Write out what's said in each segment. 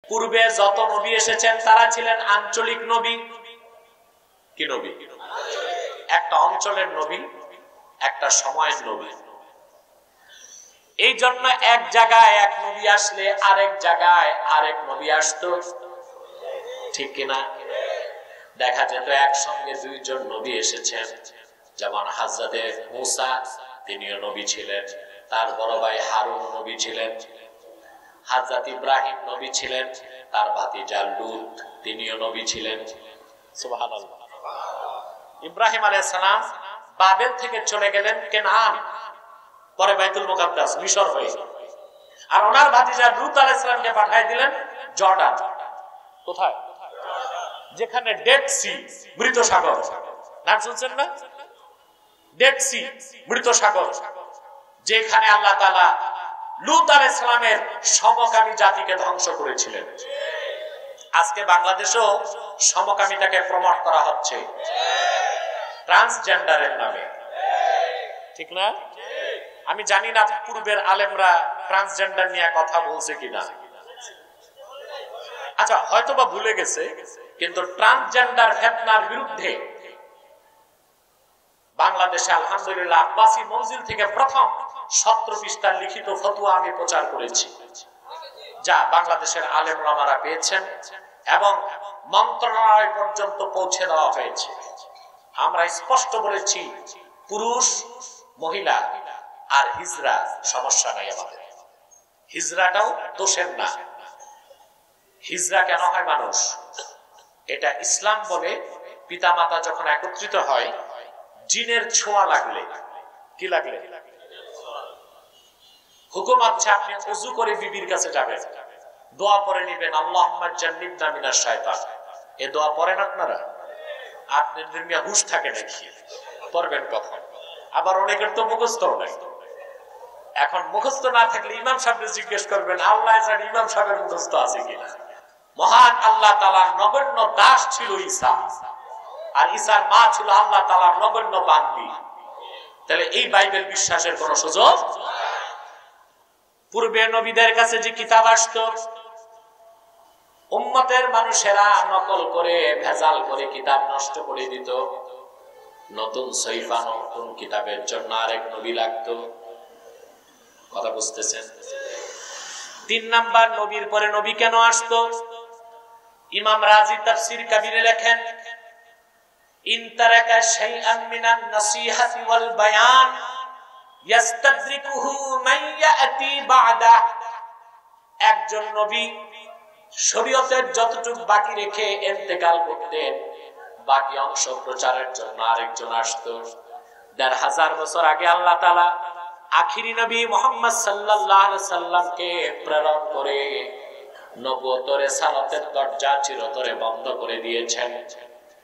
পূর্বে যত নবী এসেছেন তারা ছিলেন আঞ্চলিক নবী। কি নবী? একটা অঞ্চলের নবী, একটা সময়ের নবী। এই জন্য এক জায়গায় এক নবী আসলে আরেক জায়গায় আরেক নবী আসতো, ঠিক কিনা? দেখা যেত একসঙ্গে দুইজন নবী এসেছেন, যেমন হযরতে মূসা, তিনিও নবী ছিলেন, তার বড় ভাই হারুন নবী ছিলেন। হযরত ইব্রাহিম নবী ছিলেন, তার ভাতিজা লূত তিনিও নবী ছিলেন। সুবহানাল্লাহ। ইব্রাহিম আলাইহিস সালাম বাবেল থেকে চলে গেলেন কেনান, পরে বাইতুল মুকাদ্দাস মিশর হয়ে, আর ওনার ভাতিজা লূত আলাইহিস সালামকে পাঠিয়ে দিলেন জর্ডান। কোথায়? যেখানে ডেড সি, মৃত সাগর, নাম শুনছেন না? ডেড সি, মৃত সাগর, যেখানে আল্লাহ তাআলা লূত আলাইহিস সালামের সমকামী জাতিকে ধ্বংস করেছিলেন। আজকে বাংলাদেশেও সমকামিতাকে প্রমোট করা হচ্ছে ট্রান্সজেন্ডারের নামে, ঠিক না? আমি জানি না পূর্বের আলেমরা ট্রান্সজেন্ডার নিয়ে কথা বলছে কিনা, আচ্ছা হয়তোবা ভুলে গেছে, কিন্তু ট্রান্সজেন্ডার ফিতনার বিরুদ্ধে বাংলাদেশে আলহামদুলিল্লাহ আব্বাসী মঞ্জিল থেকে প্রথম 17 পৃষ্ঠার লিখিত ফতোয়া আমি প্রচার করেছি, যা বাংলাদেশের আলেম ওলামারা পেয়েছেন এবং মন্ত্রণালয় পর্যন্ত পৌঁছে দেওয়া হয়েছে। আমরা স্পষ্ট বলেছি, পুরুষ মহিলা আর হিজরা সমস্যা নাই আমাদের, হিজরাটাও দোষের না। হিজরা কেন হয় মানুষ? এটা ইসলাম বলে পিতামাতা যখন একত্রিত হয়, জিনের ছোঁয়া লাগলে, কি লাগলে হুকুম আছে আপনি ওযু করে বিবির কাছে যাবেন, দোয়া পড়ে নেবেন, আল্লাহুম্মা জান্নিবনা মিনাশ শাইতান। এই দোয়া পড়েন আপনারা? আপনাদের মিয়া হুঁশ থাকে নাকি? পড়বেন কখন? আবার অনেকের তো মুখস্থ নাই। এখন মুখস্থ না থাকলে ইমাম সাহেবকে জিজ্ঞেস করবেন, আল্লাহ জানে ইমাম সাহেবের মুখস্থ আছে কিনা। মহান আল্লাহ তাআলার নগণ্য দাস ছিল ঈসা, আর ঈসার মা ছিল আল্লাহ তাআলার নগণ্য বান্দি। তাহলে এই বাইবেল বিশ্বাসের কোন সুযোগ? পূর্বে নবীদের কাছে যে কিতাব আসতো, উম্মতের মানুষেরা নকল করে ভেজাল করে কিতাব নষ্ট করে দিত। নতুন সহিফা, নতুন কিতাবের জন্য আরেক নবী লাগতো। কথা বুঝতেছেন? 3 নাম্বার, নবীর পরে নবী কেন আসতো? ইমাম রাজি তাফসীর কাবীরে লেখেন, ইন তারাকা শাইআন মিনান নাসিহাতি ওয়াল বায়ান ইয়াস্তাদরিকুহু মান ইয়াতি বাদা। একজন নবী শরীয়তের যতটুকু বাকি রেখে ইন্তেকাল করতেন, বাকি অংশ প্রচারের জন্য আরেকজন আসতো। ১৫০০ বছর আগে আল্লাহ তাআলা আখিরি নবী মুহাম্মদ সাল্লাল্লাহু আলাইহি সাল্লামকে প্রেরণ করে নবুয়তের সালাতের দরজা চিরতরে বন্ধ করে দিয়েছেন।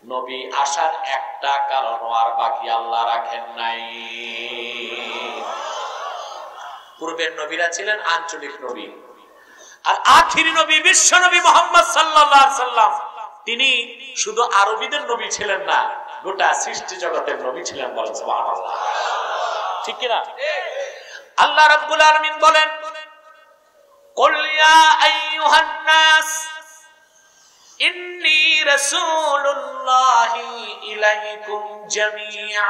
নবী আসার একটা কারণ আর বাকি আল্লাহ রাখেন নাই। পূর্বের নবীরা ছিলেন আঞ্চলিক নবী, আর আখিরি নবী বিশ্ব নবী মুহাম্মদ সাল্লাল্লাহু আলাইহি সাল্লাম, তিনি শুধু আরবীদের নবী ছিলেন না, গোটা সৃষ্টি জগতের নবী ছিলেন। বলেন সুবহানাল্লাহ, ঠিক কি না? আল্লাহ রাব্বুল আলামিন বলেন, কুল ইয়া আইয়ুহান নাস ইন্নী রাসূলুল্লাহি ইলাইকুম জামিআ।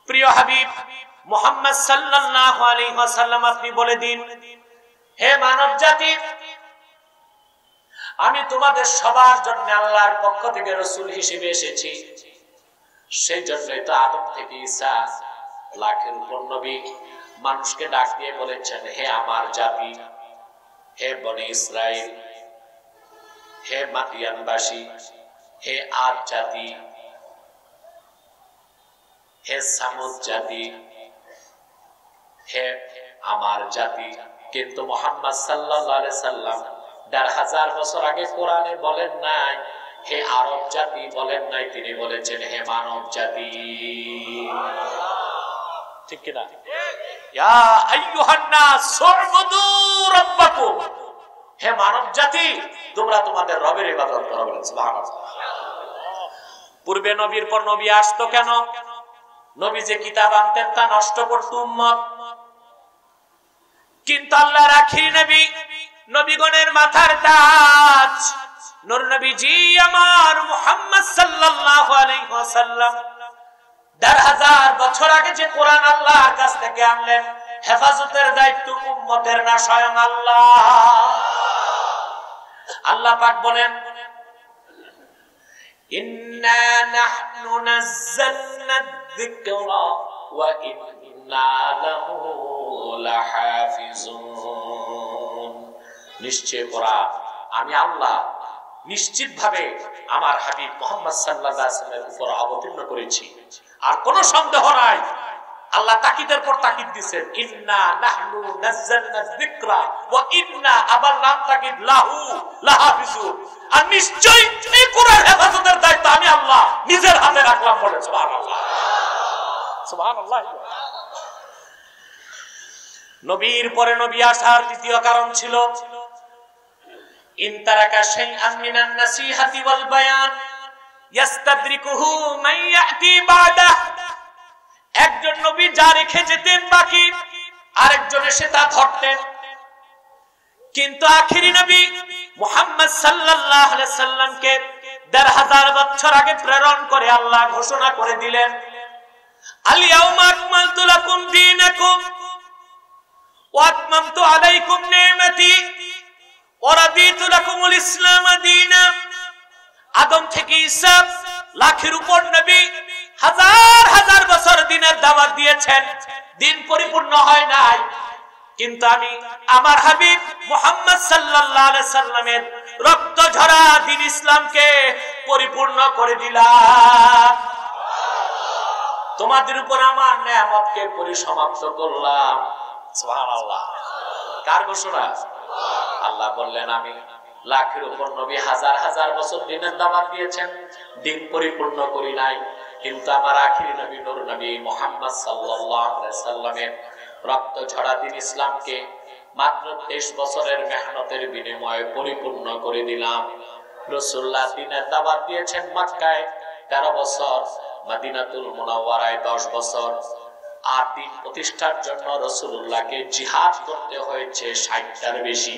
প্রিয় হাবিব মুহাম্মদ সাল্লাল্লাহু আলাইহি ওয়াসাল্লাম, আপনি বলে দিন, হে মানব জাতি, আমি তোমাদের সবার জন্য আল্লাহর পক্ষ থেকে রাসূল হিসেবে এসেছি। সেই জন্যই তো আদম থেকে ঈসা লাখের উপর নবী মানুষকে ডাক দিয়ে বলেছেন, হে আমার জাতি, হে বনি ইসরাইল, হে মাদিয়ানবাসী, হে আদ জাতি, হে সামুদ জাতি, হে আমার জাতি। কিন্তু মুহাম্মদ সাল্লাল্লাহু আলাইহি সাল্লাম ১৫০০ বছর আগে কোরআনে বলেন নাই হে আরব জাতি, বলেন নাই, তিনি বলেছেন হে মানব জাতি। ঠিক কি না? ইয়া আইয়ুহান নাস উ'বুদু রাব্বাকুম, হে মানব জাতি, তোমরা তোমাদের রবের ইবাদত করো। বলেন সুবহানাল্লাহ। পূর্বে নবীর পর নবী আসতো কেন? নবী যে কিতাব আনতেন তা নষ্ট করত উম্মত। কিন্তু আল্লাহর আখিরি নবী নবীগণের মাথার তাজ নূর নবীজি আমার মুহাম্মদ সাল্লাল্লাহু আলাইহি ওয়াসাল্লাম ১৫০০ বছর আগে যে কোরআন আল্লাহর কাছ থেকে আনলেন, হেফাজতের দায়িত্ব উম্মতের না স্বয়ং আল্লাহ। আল্লাহ পাক বলেন, ইন্না নাহনু নাযালনা যিকরা ওয়া ইন্না লাহু লাহাফিজুন। নিশ্চয় কোরআন আমি আল্লাহ নিশ্চিতভাবে আমার হাবিব মুহাম্মদ সাল্লাল্লাহু আলাইহি ওয়াসাল্লামের উপর অবতীর্ণ করেছি। আর কোনো সন্দেহ নাই, আল্লাহ তাকিদের পর তাকিদ দিবেন, ইন্না নাহনু নাযালনা যিকরা ওয়া ইন্না আবার নাম তাকিদ লাহু লাহাফিজুন। আর নিশ্চয়ই এই কোরআন হেফাজতের দায়িত্ব আমি আল্লাহ নিজের হাতে রাখলাম বলে সুবহানাল্লাহ সুবহানাল্লাহ। নবীর পরে নবী আসার দ্বিতীয় কারণ ছিল ইন তারাকা শাইআন মিনান নাসিহাতি ওয়াল বায়ান ইস্তাদরিকুহু মান ইয়াতি বাদা। একজন নবী যা রেখে যেতেন বাকি আরেকজন এসে তা ধরতেন, কিন্তু আখেরি নবী মুহাম্মদ সাল্লাল্লাহু আলাইহি সাল্লামকে ১৫০০ বছর আগে প্রেরণ করে আল্লাহ ঘোষণা করে দিলেন, আল ইয়াউমা আকমালতু লাকুম দীনাকুম ওয়া আতমামতু আলাইকুম নি'মাতি ওয়া রাদিতু লাকুমুল ইসলাম দীনা। আদম থেকে ঈসা লাখের উপর নবী হাজার হাজার বছর দিনের দাওয়াত দিয়েছেন, দিন পরিপূর্ণ হয় নাই, কিন্তু আমি আমার হাবিব মুহাম্মদ সাল্লাল্লাহু আলাইহি সাল্লামের রক্ত ঝরা দ্বীন ইসলামকে পরিপূর্ণ করে দিলাম। তোমাদের উপর আমার নেয়ামতকে পরিসমাপ্ত করলাম। সুবহানাল্লাহ। কার ঘোষণা? আল্লাহ বললেন, আমি লাখের উপর নবী হাজার হাজার বছর দিনের দাওয়াত দিয়েছেন, দিন পরিপূর্ণ করি নাই, কিন্তু আমার আখিরি নবী নূর নবী মুহাম্মদ সাল্লাল্লাহু আলাইহি সাল্লামের রক্ত ঝরা দ্বীন ইসলামকে মাত্র 23 বছরের মেহনতের বিনিময়ে পরিপূর্ণ করে দিলাম। রাসূলুল্লাহ দ্বীনের দাওয়াত দিয়েছেন মক্কায় 13 বছর, মদিনাতুল মুনাওয়ারায় 10 বছর। আর দ্বীন প্রতিষ্ঠার জন্য রাসূলুল্লাহকে জিহাদ করতে হয়েছে 60টার বেশি।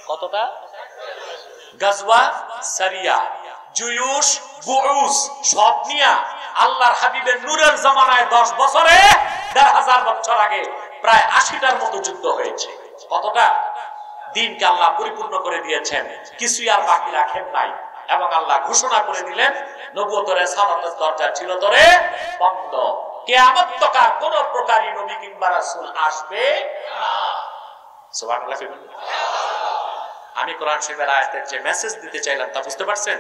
কতটা? গাজওয়া, সারিয়া, জুয়ুশ, বুউস সব নিয়া আল্লাহর হাবিবের নূরের জামানায় 10 বছরে ১৫০০ বছর আগে প্রায় 80টার মতো যুদ্ধ হয়েছে। কতটা? দ্বীনকে আল্লাহ পরিপূর্ণ করে দিয়েছেন, কিছুই আর বাকি রাখেন নাই। এবং আল্লাহ ঘোষণা করে দিলেন, নবুয়ত রিসালাতের দরজা চিরতরে বন্ধ, কিয়ামত তক আর কোন প্রকারই নবী কিংবা রাসূল আসবে না। সুবহানাল্লাহ। আমি কোরআন শরীফের আয়াতের যে মেসেজ দিতে চাইলাম তা বুঝতে পারছেন?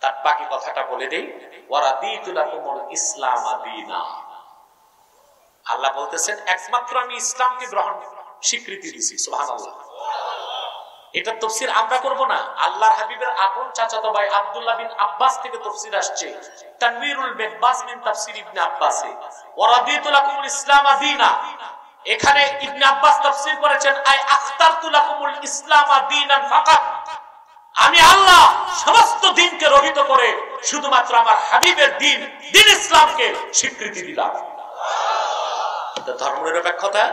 তার বাকি কথাটা বলে দেই, ওয়া রাদিতু লাকুমুল ইসলাম দীনা। আল্লাহ বলতেছেন একমাত্র আমি ইসলামকে গ্রহণ স্বীকৃতি দিছি। সুবহানাল্লাহ। এটা তাফসীর আমরা করব না, আল্লাহর হাবিবের আপন চাচাতো ভাই আব্দুল্লাহ বিন আব্বাস থেকে তাফসীর আসছে, তানবীরুল মিকবাস মিন তাফসীর ইবনে আব্বাস, ওয়া রাদিতু লাকুমুল ইসলাম দীনা। এখানে ইবনে আব্বাস তাফসীর করেছেন, আই আখতারতু লাকুমুল ইসলাম দীনান ফাকাত। আমি আল্লাহ সমস্ত দ্বীনকে রহিত করে শুধুমাত্র আমার হাবিবের দ্বীন দ্বীন ইসলামকে স্বীকৃতি দিলাম। এটা ধর্মনিরপেক্ষতা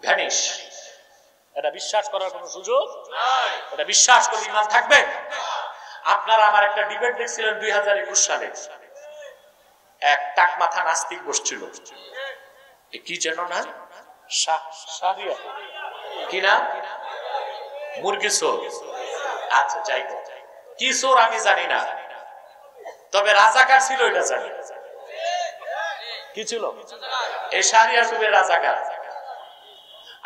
ভ্যানিশ। এটা বিশ্বাস করার কোনো সুযোগ নাই। এটা বিশ্বাস করে ঈমান থাকবে। আপনারা আমার একটা ডিবেট দেখছিলেন 2021 সালে, এক টাক মাথা নাস্তিক বসছিল, কি যেন না, শাহরিয়া কি না, মুরগি চোর। আচ্ছা যাই হোক, কি চোর আমি জানি না, তবে রাজাকার ছিল এটা জানি। কি ছিল? এই শাহরিয়ার কবির রাজাকার।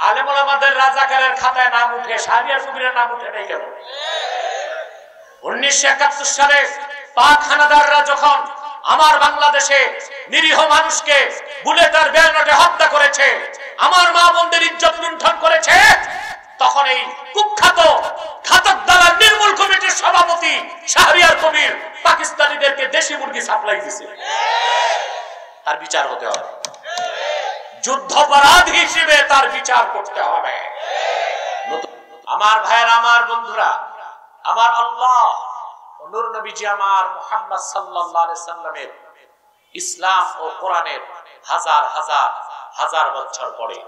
আলেম ওলামাদের রাজাকারের খাতায় নাম উঠে, শাহরিয়ার কবিরের নাম উঠে নাই কেন? 1971 সালে পাক হানাদাররা যখন আমার বাংলাদেশে নিরীহ মানুষকে বুলেটের বেলনটে হত্যা করেছে, আমার মা বোনদের ইজ্জত লুণ্ঠন করেছে, তখন এই কুখ্যাত ঘাতক দালাল নির্মূল কমিটির সভাপতি শাহরিয়ার কবির পাকিস্তানিদেরকে দেশি মুরগি সাপ্লাই দিয়েছে। তার বিচার হতে হবে, যুদ্ধাপরাধ হিসেবে তার বিচার করতে হবে। আমার ভাইয়েরা, আমার বন্ধুরা, আমার আল্লাহ নূর নবীজি আমার মুহাম্মদ সাল্লাল্লাহু আলাইহি সাল্লামের ইসলাম ও কোরআনের হাজার হাজার হাজার বছর পরে